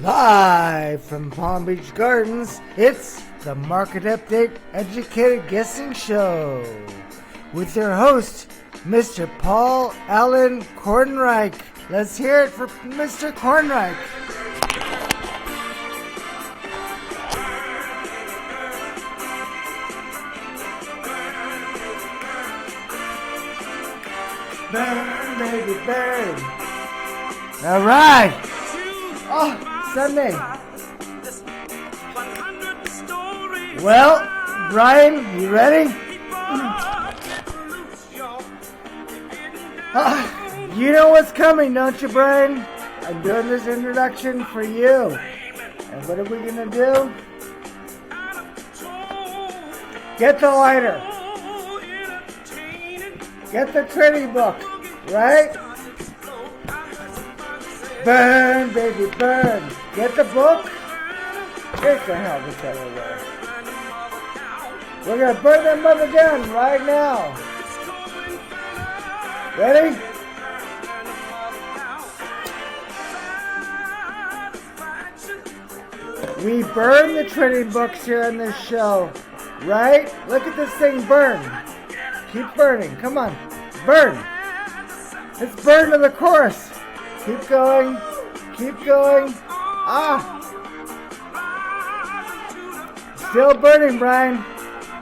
Live from Palm Beach Gardens, it's the Market Update Educated Guessing Show with your host, Mr. Paul Allen Kornreich. Let's hear it for Mr. Kornreich. Burn, baby, burn. All right. Oh, Sunday. Well, Brian, you ready? You know what's coming, don't you, Brian? I'm doing this introduction for you. And what are we going to do? Get the lighter. Get the trading book, right? Burn, baby, burn. Get the book. Get the hell this out of there. We're going to burn that mother down right now. Ready? We burn the trading books here on this show, right? Look at this thing burn. Keep burning. Come on. Burn. Let's burn to the chorus. Keep going. Keep going. Still burning, Brian.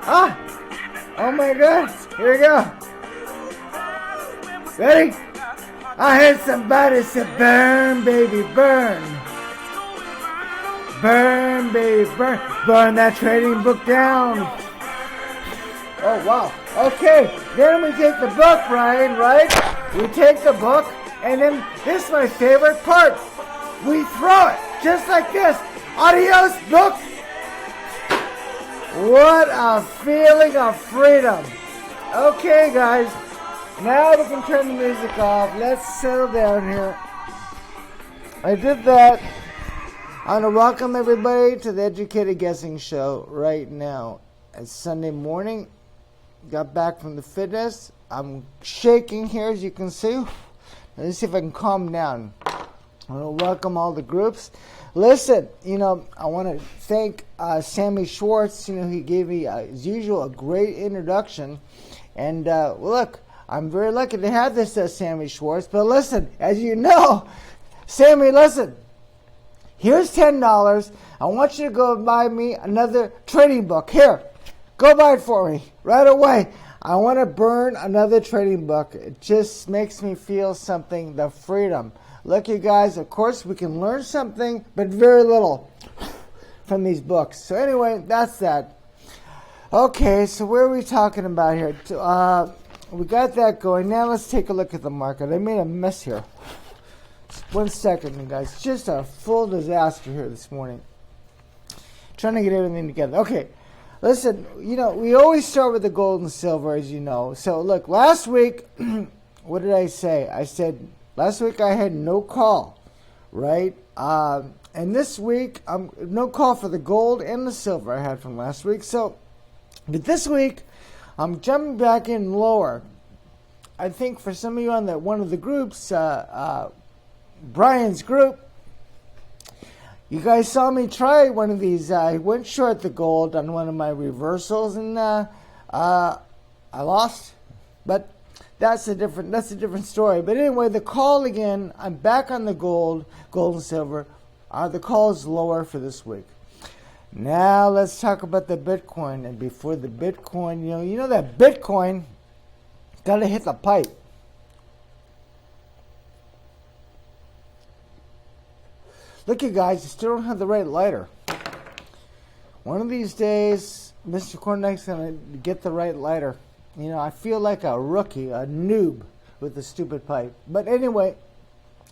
Oh my God. Here we go. Ready? I heard somebody say, burn, baby, burn. Burn, baby, burn. Burn that trading book down. Oh, wow. Okay. Then we take the book, Brian, right? We take the book, and then this is my favorite part. We throw it just like this. Adios, book. What a feeling of freedom. Okay, guys. Now we can turn the music off. Let's settle down here. I did that. I want to welcome everybody to the Educated Guessing Show right now. It's Sunday morning. Got back from the fitness. I'm shaking here, as you can see. Let's see if I can calm down. I want to welcome all the groups. Listen, I want to thank Sammy Schwartz. He gave me, as usual, a great introduction. And look, I'm very lucky to have this Sammy Schwartz. But listen, as you know, Sammy, listen. Here's $10. I want you to go buy me another trading book. Here, go buy it for me right away. I want to burn another trading book. It just makes me feel something, the freedom. Look, you guys, of course, we can learn something, but very little from these books. So anyway, that's that. Okay, so where are we talking about here? We got that going. Now let's take a look at the market. I made a mess here. Just 1 second, guys. Just a full disaster here this morning. Trying to get everything together. Okay, listen, we always start with the gold and silver, as you know. So look, last week, what did I say? I said last week I had no call, right? And this week, no call for the gold and the silver I had from last week. So, but this week, I'm jumping back in lower. I think for some of you on one of the groups, Brian's group, you guys saw me try one of these. I went short the gold on one of my reversals, and I lost. But that's a different story. But anyway, the call again. I'm back on the gold and silver. The call is lower for this week. Now let's talk about the Bitcoin. And before the Bitcoin, you know that Bitcoin got to hit the pipe. Look, you guys, you still don't have the right lighter. One of these days, Mr. Kornreich's going to get the right lighter. I feel like a rookie, a noob with a stupid pipe. But anyway,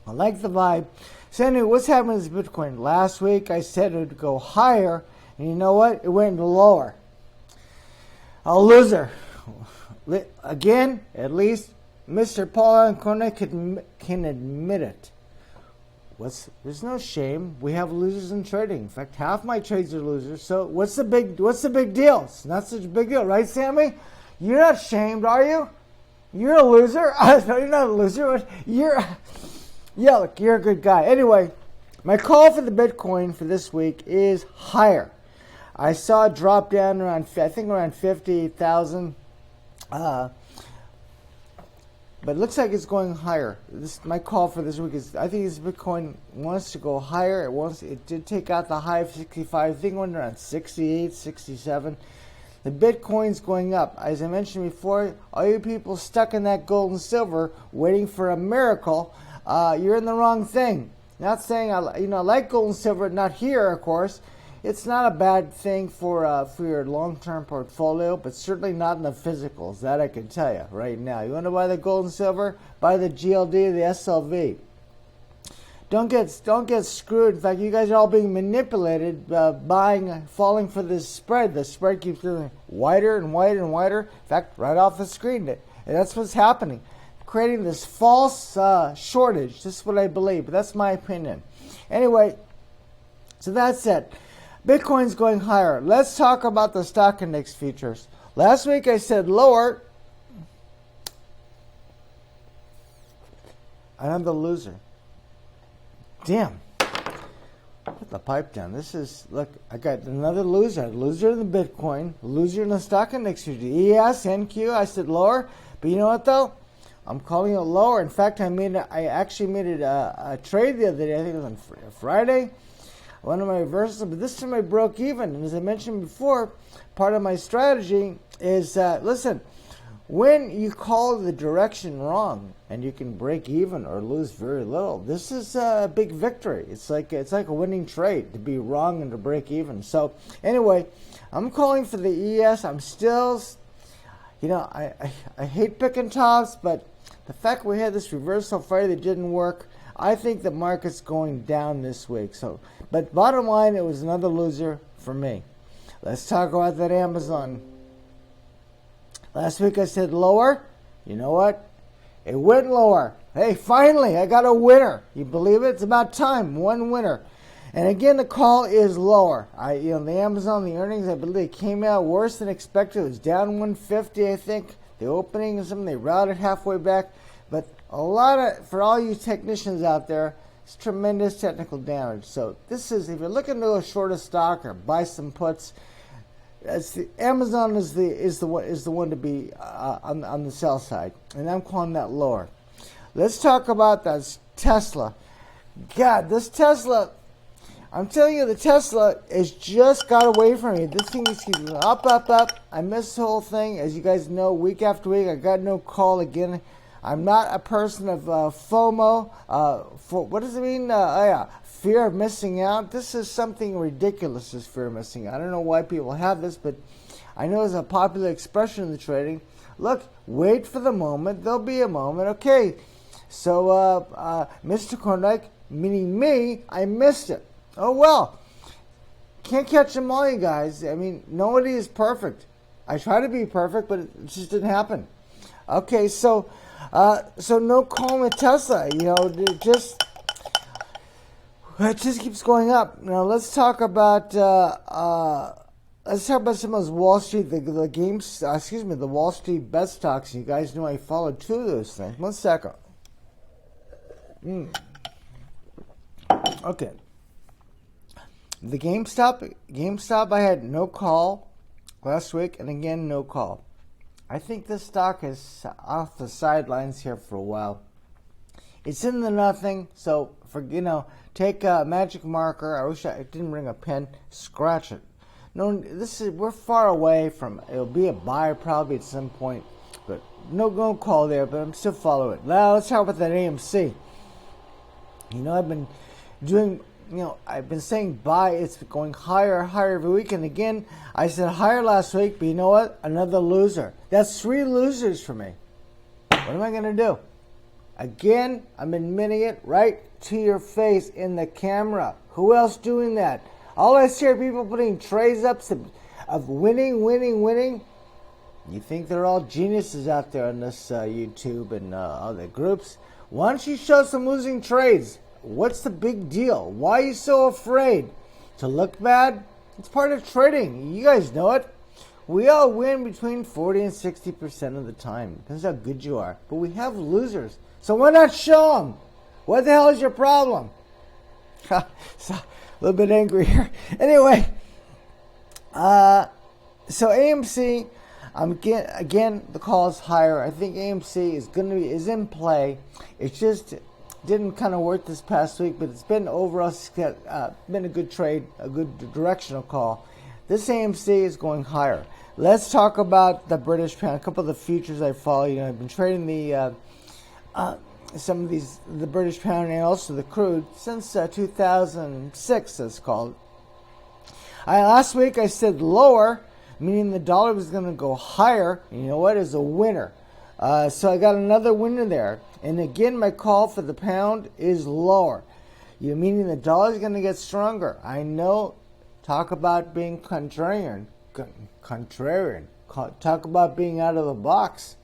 I like the vibe. So anyway, what's happening with Bitcoin? Last week, I said it would go higher. And you know what? It went lower. A loser. Again, at least Mr. Paul Kornreich can admit it. There's no shame. We have losers in trading. In fact, half my trades are losers. So what's the big deal? It's not such a big deal, right, Sammy? You're not shamed, are you? You're a loser? No, you're not a loser. Yeah, look, you're a good guy. Anyway, My call for the Bitcoin for this week is higher. I saw it drop down around, I think around 50,000. But it looks like it's going higher. My call for this week is, I think this Bitcoin wants to go higher. It did take out the high of 65. I think it went around 68, 67. The Bitcoin's going up. As I mentioned before, all you people stuck in that gold and silver waiting for a miracle, you're in the wrong thing. Not saying I like gold and silver, not here, of course. It's not a bad thing for your long-term portfolio, but certainly not in the physicals. That I can tell you right now. You want to buy the gold and silver? Buy the GLD, the SLV. Don't get screwed. In fact, you guys are all being manipulated, falling for this spread. The spread keeps getting wider and wider and wider. In fact, right off the screen, and that's what's happening, creating this false shortage. This is what I believe, but that's my opinion. Anyway, so that's it. Bitcoin's going higher. Let's talk about the stock index futures. Last week I said lower. I'm the loser. Damn. Put the pipe down. Look, I got another loser. Loser in the Bitcoin. Loser in the stock index futures. ES, NQ, I said lower. But you know what though? I'm calling it lower. In fact, I actually made it a trade the other day. I think it was on Friday. One of my reversals, but this time I broke even. And as I mentioned before, part of my strategy is, listen, when you call the direction wrong and you can break even or lose very little, this is a big victory. It's like a winning trade to be wrong and to break even. So anyway, I'm calling for the ES. I'm still, I hate picking tops, but the fact we had this reversal Friday that didn't work, I think the market's going down this week. But bottom line, it was another loser for me. Let's talk about that Amazon. Last week I said lower. You know what? It went lower. Hey, finally, I got a winner. You believe it? It's about time. One winner. And again, the call is lower. The Amazon, the earnings, I believe, came out worse than expected. It was down 150, I think. The opening and something, they routed halfway back. But for all you technicians out there, it's tremendous technical damage. So this is, if you're looking to a short a stock or buy some puts, Amazon is the one to be on the sell side, and I'm calling that lower. Let's talk about that Tesla. God, this Tesla, I'm telling you, the Tesla has just got away from me. This thing is keeping up, up, up. I missed the whole thing. As you guys know, week after week, I got no call again. I'm not a person of FOMO. What does it mean? Fear of missing out. This is something ridiculous, this fear of missing out. I don't know why people have this, but I know it's a popular expression in the trading. Look, wait for the moment. There'll be a moment. Okay, so Mr. Kornike, meaning me, I missed it. Oh, well. Can't catch them all, you guys. I mean, nobody is perfect. I try to be perfect, but it just didn't happen. Okay, so no call with Tesla. It just keeps going up. Now let's talk about some of those Wall Street, the Wall Street bet stocks. You guys know I followed two of those things. 1 second. Okay. The GameStop, I had no call last week, and again no call. I think this stock is off the sidelines here for a while. It's in the nothing, so take a magic marker. I wish I didn't bring a pen. Scratch it. No, we're far away from. It'll be a buy probably at some point, but no call there. But I'm still following it. Now let's talk about that AMC. I've been doing. I've been saying buy. It's going higher every week. And again, I said higher last week, but you know what? Another loser. That's 3 losers for me. What am I going to do? Again, I'm admitting it right to your face in the camera. Who else doing that? All I see are people putting trades up of winning. You think they're all geniuses out there on this YouTube and other groups? Why don't you show some losing trades? What's the big deal? Why are you so afraid? To look bad? It's part of trading. You guys know it. We all win between 40 and 60% of the time. Depends how good you are. But we have losers. So why not show them? What the hell is your problem? So, a little bit angry here. Anyway, so AMC, again, the call is higher. I think AMC is in play. It just didn't kind of work this past week, but it's been overall been a good trade, a good directional call. This AMC is going higher. Let's talk about the British pound. A couple of the futures I follow. I've been trading the some of the British pound and also the crude since 2006. It's called. Last week I said lower, meaning the dollar was going to go higher. And you know what? Is a winner. So I got another winner there. And again, my call for the pound is lower. Meaning the dollar is going to get stronger. I know. Talk about being contrarian. Talk about being out of the box.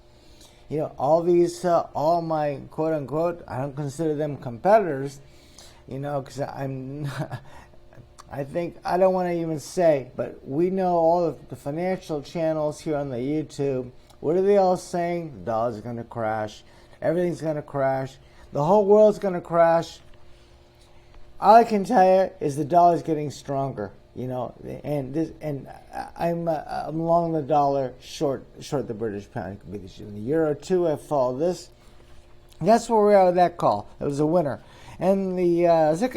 All these, all my quote unquote, I don't consider them competitors. Because I think, I don't want to even say, but we know all of the financial channels here on the YouTube. What are they all saying? The dollar's going to crash. Everything's going to crash. The whole world's going to crash. All I can tell you is the dollar's getting stronger. And I'm long the dollar, short the British pound. It could be in a year or two. I follow this. That's where we are with that call. It was a winner. And the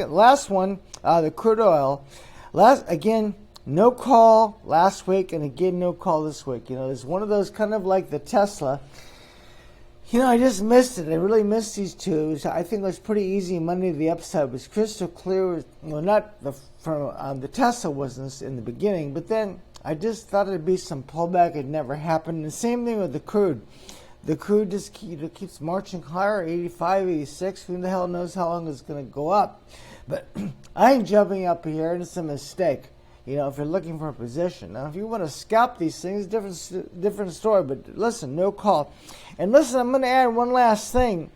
last one, the crude oil. Again, no call last week, and again, no call this week. It's one of those kind of like the Tesla. I just missed it. I really missed these two. So I think it was pretty easy money to the upside. It was crystal clear. Not the Tesla wasn't in the beginning, but then I just thought it'd be some pullback. It never happened. The same thing with the crude. The crude just keeps marching higher, 85, 86. Who the hell knows how long it's going to go up? But I ain't jumping up here, and it's a mistake. If you're looking for a position. Now, if you want to scalp these things, different story. But listen, no call. And listen, I'm going to add one last thing.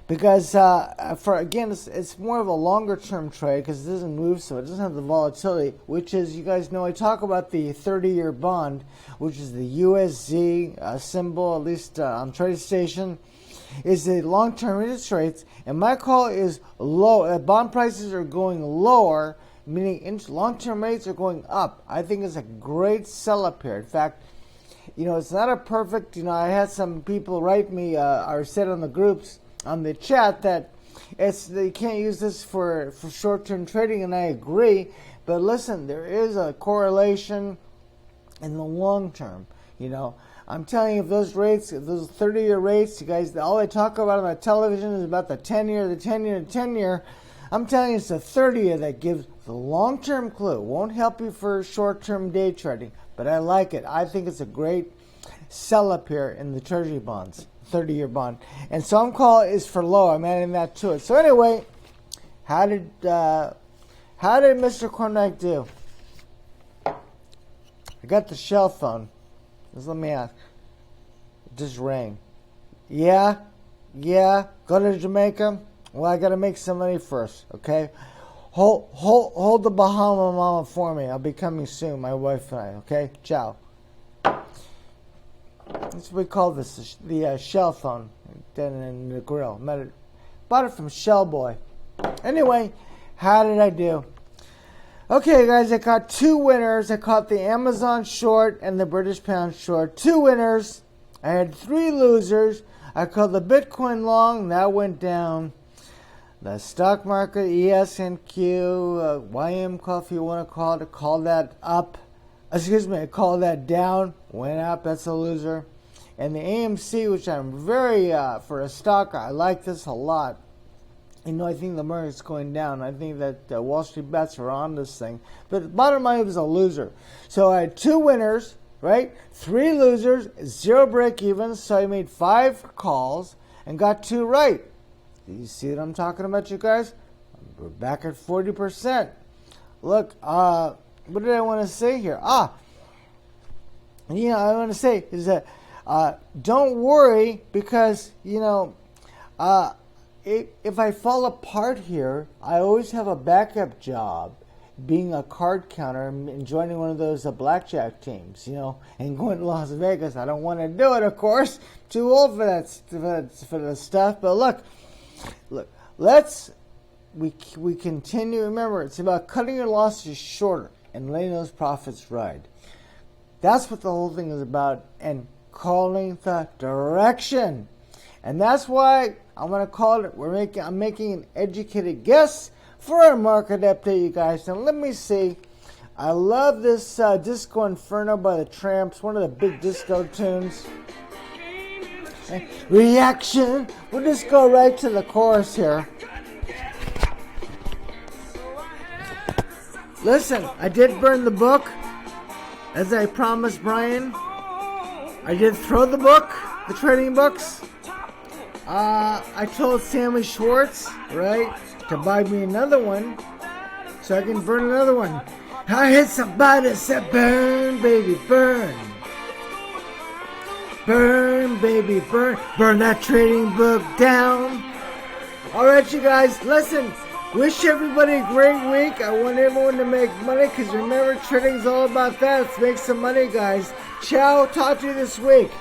Because, it's more of a longer term trade because it doesn't move, so it doesn't have the volatility, which is, you guys know, I talk about the 30-year bond, which is the USZ symbol, at least on TradeStation, is the long-term interest rates. And my call is low. Bond prices are going lower, meaning long-term rates are going up. I think it's a great sell-up here. In fact, it's not a perfect, I had some people write me or said on the groups, on the chat, that they can't use this for short-term trading, and I agree. But listen, there is a correlation in the long term. I'm telling you, if those rates, if those 30-year rates, you guys, all they talk about on the television is about the 10-year, the 10-year, the 10-year. I'm telling you, it's the 30-year that gives the long-term clue. Won't help you for short-term day trading, but I like it. I think it's a great sell-up here in the Treasury bonds. 30-year bond. And some call is for low. I'm adding that to it. So anyway, how did Mr. Cormack do? I got the shell phone. Just let me ask. It just rang. Yeah? Go to Jamaica? Well, I got to make some money first, okay? Hold the Bahama Mama for me. I'll be coming soon, my wife and I, okay? Ciao. That's what we call this, the shell phone, then in the grill. Bought it from Shellboy. Anyway, how did I do? Okay, guys, I caught two winners. I caught the Amazon short and the British pound short. Two winners. I had three losers. I called the Bitcoin long. That went down. The stock market, ESNQ, YM call, if you want to call it, call that up. I call that down. Went up. That's a loser. And the AMC, which I'm very, for a stock, I like this a lot. I think the market's going down. I think that Wall Street bets are on this thing. But the bottom line, it was a loser. So I had two winners, right? Three losers, zero break-evens. So I made 5 calls and got 2 right. Do you see what I'm talking about, you guys? We're back at 40%. Look, what did I want to say here? I want to say is that don't worry because, if I fall apart here, I always have a backup job being a card counter and joining one of those blackjack teams, and going to Las Vegas. I don't want to do it, of course. Too old for that stuff. But look, let's we continue. Remember, it's about cutting your losses shorter and letting those profits ride. That's what the whole thing is about, and calling the direction. And that's why I'm going to call it, I'm making an educated guess for our market update, you guys. Now, let me see. I love this Disco Inferno by the Tramps, one of the big disco tunes. Okay. Reaction. We'll just go right to the chorus here. Listen, I did burn the book, as I promised Brian. I did throw the book, the trading books. I told Sammy Schwartz, right, to buy me another one so I can burn another one. I hit somebody that said, burn, baby, burn. Burn, baby, burn. Burn that trading book down. All right, you guys, listen. Wish everybody a great week. I want everyone to make money because remember, trading's all about that. Let's make some money, guys. Ciao. Talk to you this week.